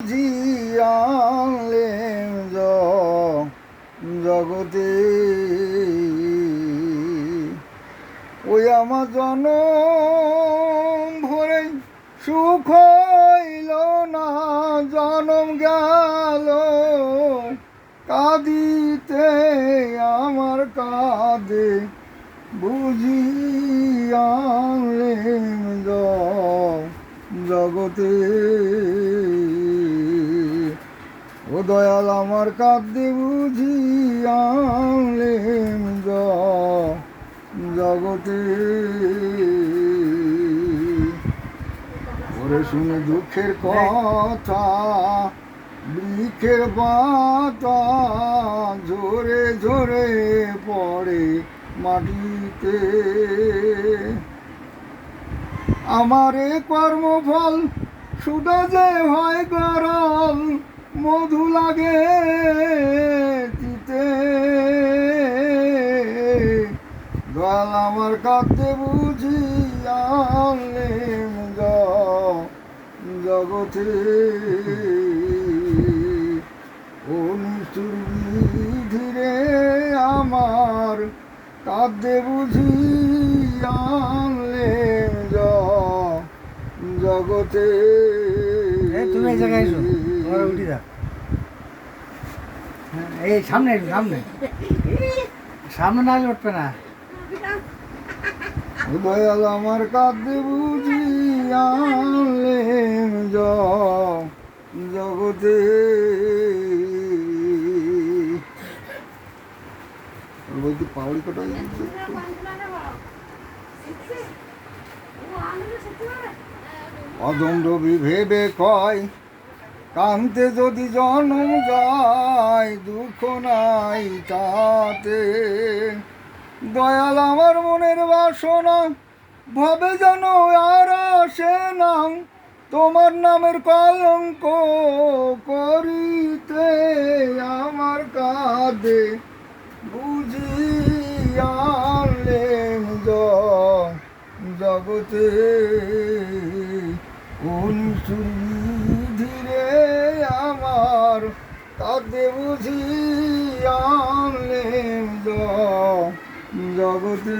বুঝি আনলেন জগতে। ওই আমার জনম ভরে সুখ হইল না, জনম গেল কাঁদিতে আমার কাঁদে বুঝি আনলেন জগতে। ও দয়াল আমার কাঁদে বুঝি আনলেন জগতে। ওরে শুনে দুঃখের কথা বৃক্ষের পাতা ঝরে ঝরে পড়ে মাটিতে। আমারে কর্মফল সুদা যে হয় গরল, মধু লাগে তিতে। দয়াল আমার কাঁদতে বুঝি আনলেন জগতে। ও নিষ্ঠুর বিধিরে আমার কাঁদতে বুঝি আনলেন জগতে। তুমি এই জায়গায় এসো, তোমার উঠি যা। এই সামনে একটু সামনে সামনে না হলে উঠবে না। দয়াল আমার কাঁদতে বুঝি আনলেন জগতে। বলতে পাউড়ি কটা অদম রবি ভেবে কয় কান্তে যদি জন্ম যায়, দুঃখ নাই তাতে। দয়াল আমার মনের বাসনা ভাবে যেন আর আসে না, তোমার নামের কলঙ্ক করিতে আমার কাঁদে বুঝি আনলেন জগতে। কোন ধীরে আমার কাঁদে বুঝি আনলেন জগতে।